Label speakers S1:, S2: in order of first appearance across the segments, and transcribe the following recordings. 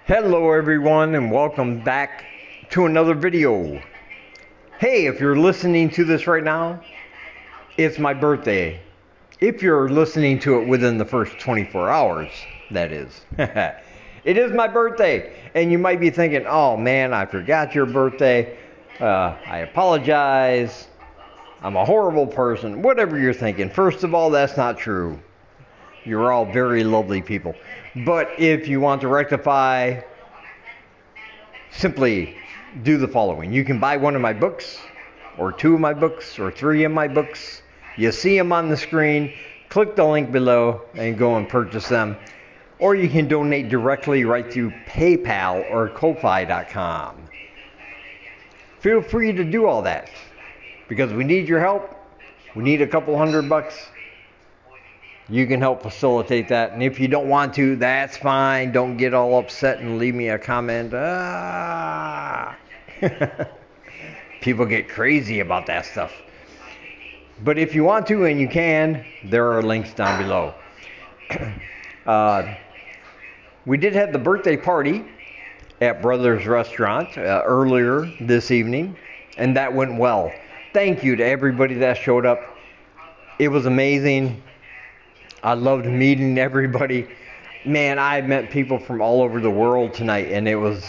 S1: Hello everyone and welcome back to another video. Hey, if you're listening to this right now, it's my birthday. If you're listening to it within the first 24 hours, that is. It is my birthday, and you might be thinking, oh man, I forgot your birthday. I apologize. I'm a horrible person. Whatever you're thinking. First of all, that's not true. You're all very lovely people. But if you want to rectify, simply do the following. You can buy one of my books, or two of my books, or three of my books. You see them on the screen. Click the link below and go and purchase them. Or you can donate directly right through PayPal or Ko-Fi.com. Feel free to do all that because we need your help. We need a couple $100. You can help facilitate that. And if you don't want to, that's fine. Don't get all upset and leave me a comment. People get crazy about that stuff. But if you want to and you can, there are links down below. We did have the birthday party at Brothers Restaurant earlier this evening, and that went well. Thank you to everybody that showed up. It was amazing. I loved meeting everybody. Man, I met people from all over the world tonight, and it was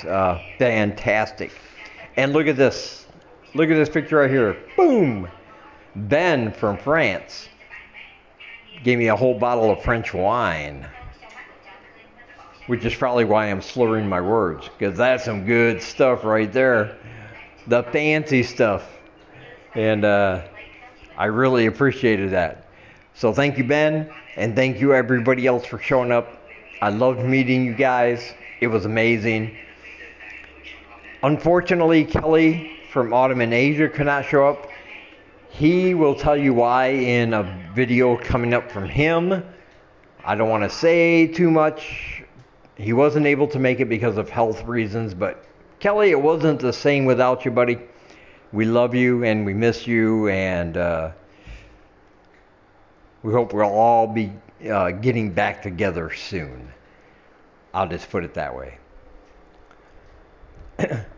S1: fantastic. And look at this. Look at this picture right here. Boom! Ben from France gave me a whole bottle of French wine, which is probably why I'm slurring my words, because that's some good stuff right there. The fancy stuff. And I really appreciated that. So thank you, Ben, and thank you everybody else for showing up. I loved meeting you guys. It was amazing. Unfortunately, Kelly from Autumn in Asia could not show up. He will tell you why in a video coming up from him. I don't want to say too much. He wasn't able to make it because of health reasons, but Kelly, it wasn't the same without you, buddy. We love you and we miss you, and we hope we'll all be getting back together soon. I'll just put it that way.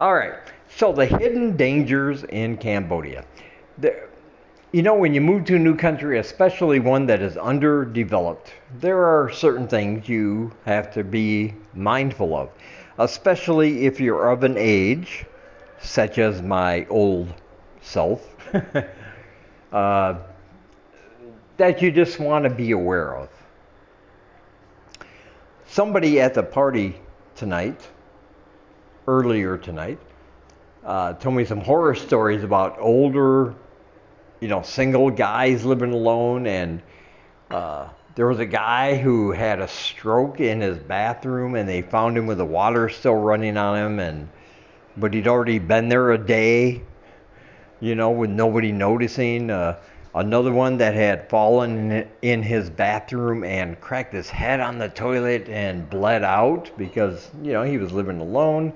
S1: All right, so the hidden dangers in Cambodia. You know, when you move to a new country, especially one that is underdeveloped, there are certain things you have to be mindful of, especially if you're of an age, such as my old self, that you just want to be aware of. Somebody at the party tonight, earlier tonight, told me some horror stories about older, single guys living alone, and there was a guy who had a stroke in his bathroom, and they found him with the water still running on him, but he'd already been there a day, with nobody noticing. Another one that had fallen in his bathroom and cracked his head on the toilet and bled out because, he was living alone.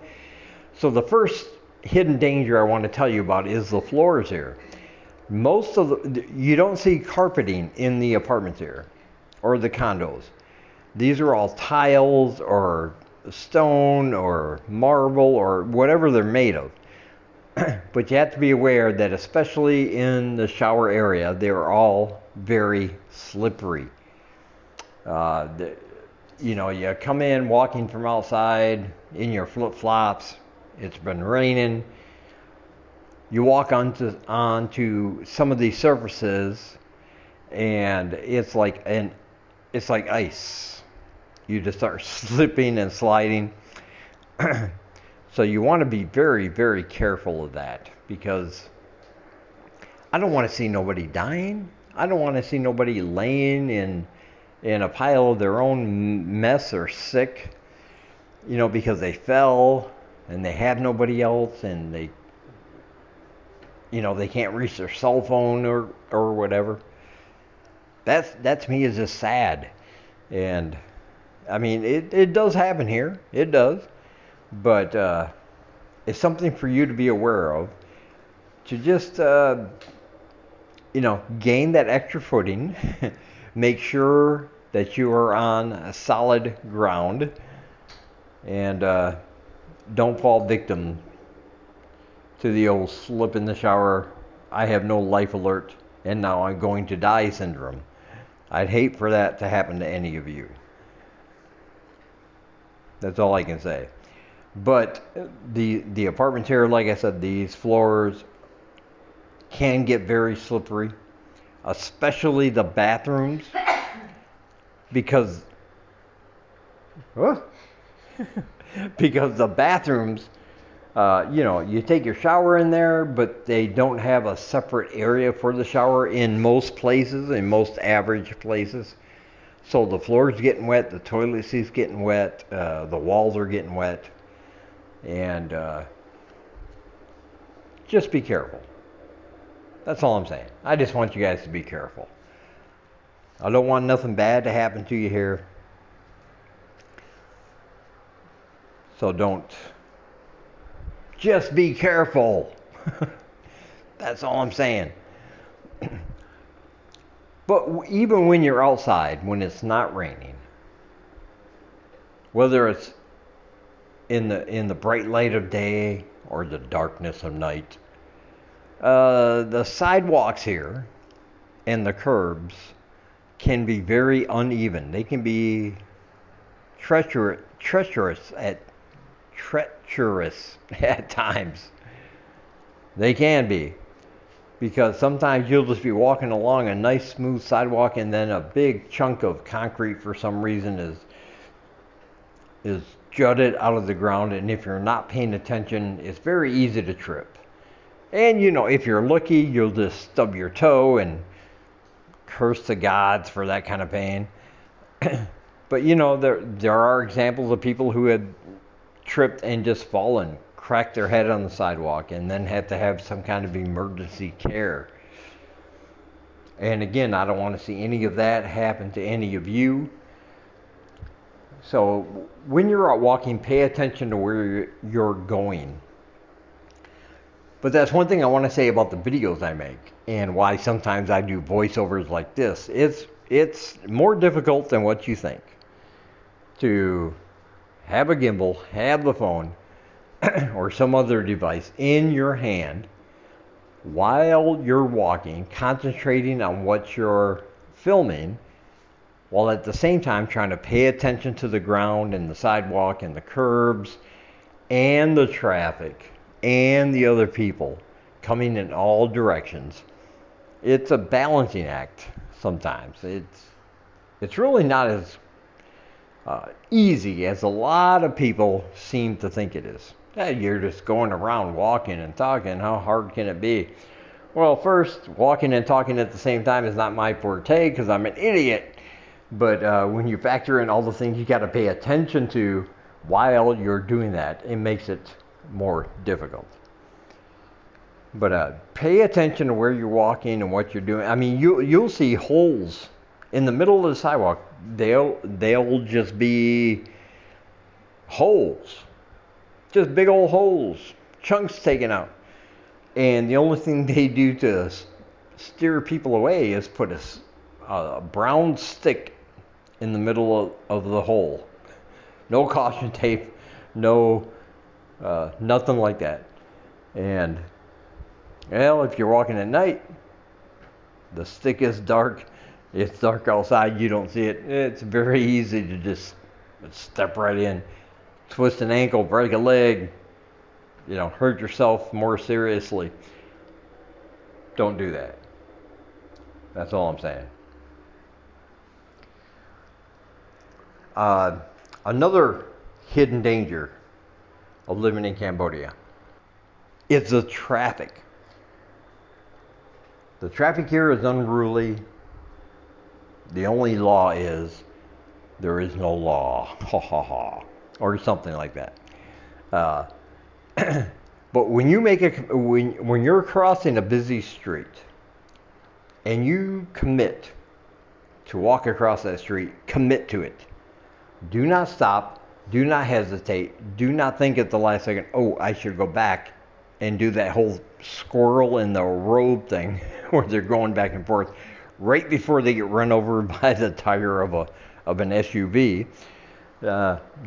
S1: So the first hidden danger I want to tell you about is the floors here. You don't see carpeting in the apartments here or the condos. These are all tiles or stone or marble or whatever they're made of. But you have to be aware that especially in the shower area, they're all very slippery. You come in walking from outside in your flip-flops. It's been raining. You walk onto some of these surfaces, and it's like ice. You just start slipping and sliding. So you want to be very, very careful of that, because I don't want to see nobody dying. I don't want to see nobody laying in a pile of their own mess or sick, because they fell and they had nobody else, and they can't reach their cell phone or whatever. That to me is just sad. And I mean, it does happen here. It does. But it's something for you to be aware of, to just, gain that extra footing, make sure that you are on solid ground, And don't fall victim to the old slip in the shower, I have no life alert, and now I'm going to die syndrome. I'd hate for that to happen to any of you. That's all I can say. But the apartments here, like I said, these floors can get very slippery, especially the bathrooms, because because the bathrooms, you take your shower in there, but they don't have a separate area for the shower in most places, in most average places. So the floor's getting wet, the toilet seat's getting wet, the walls are getting wet, and just be careful. That's all I'm saying. I just want you guys to be careful. I don't want nothing bad to happen to you here. So don't. Just be careful. That's all I'm saying. But even when you're outside, when it's not raining, whether it's in the bright light of day or the darkness of night, the sidewalks here and the curbs can be very uneven. They can be treacherous at times. They can be. Because sometimes you'll just be walking along a nice smooth sidewalk and then a big chunk of concrete for some reason is jutted out of the ground, and if you're not paying attention, it's very easy to trip. And if you're lucky, you'll just stub your toe and curse the gods for that kind of pain. But there are examples of people who had tripped and just fallen, cracked their head on the sidewalk, and then had to have some kind of emergency care. And again, I don't want to see any of that happen to any of you. So when you're out walking, pay attention to where you're going. But that's one thing I want to say about the videos I make and why sometimes I do voiceovers like this. It's more difficult than what you think to have a gimbal, have the phone, or some other device in your hand while you're walking, concentrating on what you're filming, while at the same time trying to pay attention to the ground and the sidewalk and the curbs and the traffic and the other people coming in all directions. It's a balancing act sometimes. It's really not as easy as a lot of people seem to think it is. You're just going around walking and talking. How hard can it be? Well, first, walking and talking at the same time is not my forte because I'm an idiot. But when you factor in all the things you got to pay attention to while you're doing that, it makes it more difficult. But pay attention to where you're walking and what you're doing. I mean, you'll see holes in the middle of the sidewalk. They'll just be holes. Just big old holes, chunks taken out. And the only thing they do to steer people away is put a brown stick in the middle of the hole. No caution tape, no nothing like that. And well, if you're walking at night, the stick is dark. It's dark outside, you don't see it. It's very easy to just step right in. Twist an ankle, break a leg, hurt yourself more seriously. Don't do that. That's all I'm saying. Another hidden danger of living in Cambodia is the traffic. The traffic here is unruly. The only law is there is no law. Ha ha ha. Or something like that. But when you when you're crossing a busy street and you commit to walk across that street, commit to it. Do not stop. Do not hesitate. Do not think at the last second, oh, I should go back and do that whole squirrel in the road thing where they're going back and forth right before they get run over by the tire of an SUV.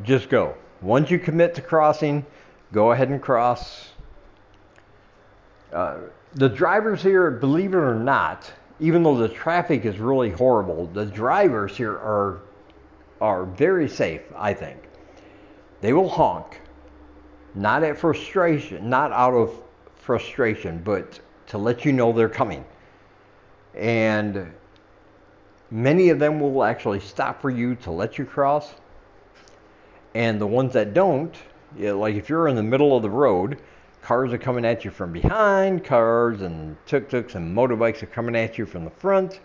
S1: Just go. Once you commit to crossing, go ahead and cross. The drivers here, believe it or not, even though the traffic is really horrible, the drivers here are very safe, I think. They will honk, not at frustration, not out of frustration, but to let you know they're coming. And many of them will actually stop for you to let you cross. And the ones that don't, like if you're in the middle of the road, cars are coming at you from behind, cars and tuk-tuks and motorbikes are coming at you from the front,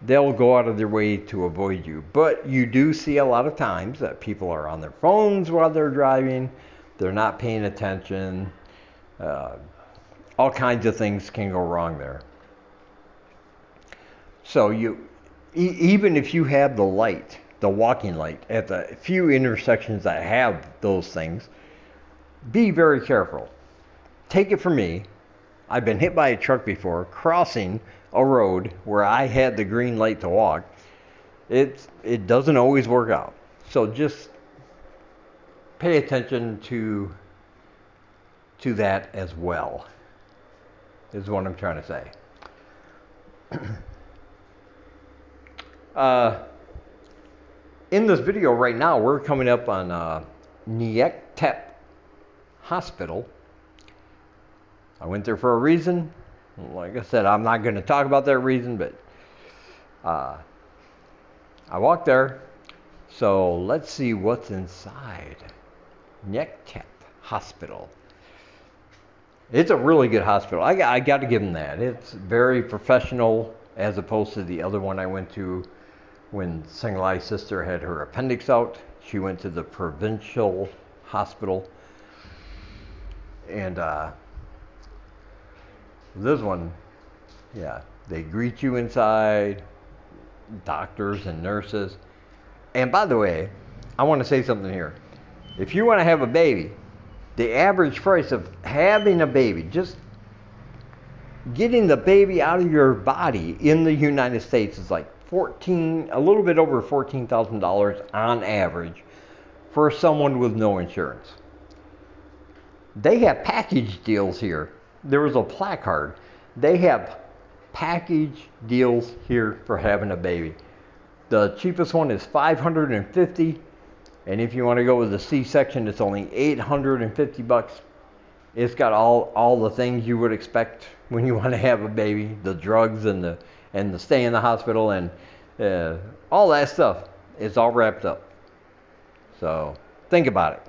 S1: they'll go out of their way to avoid you. But you do see a lot of times that people are on their phones while they're driving, they're not paying attention, all kinds of things can go wrong there. So even if you have the light, the walking light, at the few intersections that have those things, be very careful. Take it from me, I've been hit by a truck before crossing a road where I had the green light to walk. It doesn't always work out. So just pay attention to that as well, is what I'm trying to say. In this video right now, we're coming up on Tefl Hospital. I went there for a reason. Like I said, I'm not going to talk about that reason, but I walked there. So let's see what's inside Tefl Hospital. It's a really good hospital. I got to give them that. It's very professional as opposed to the other one I went to when Singlai's sister had her appendix out. She went to the provincial hospital. And this one, yeah, they greet you inside, doctors and nurses. And by the way, I want to say something here. If you want to have a baby, the average price of having a baby, just getting the baby out of your body in the United States is like a little bit over $14,000 on average for someone with no insurance. They have package deals here. There was a placard. They have package deals here for having a baby. The cheapest one is $550, and if you want to go with the C-section, it's only $850. It's got all the things you would expect when you want to have a baby, the drugs and the stay in the hospital and all that stuff. It's all wrapped up. So think about it.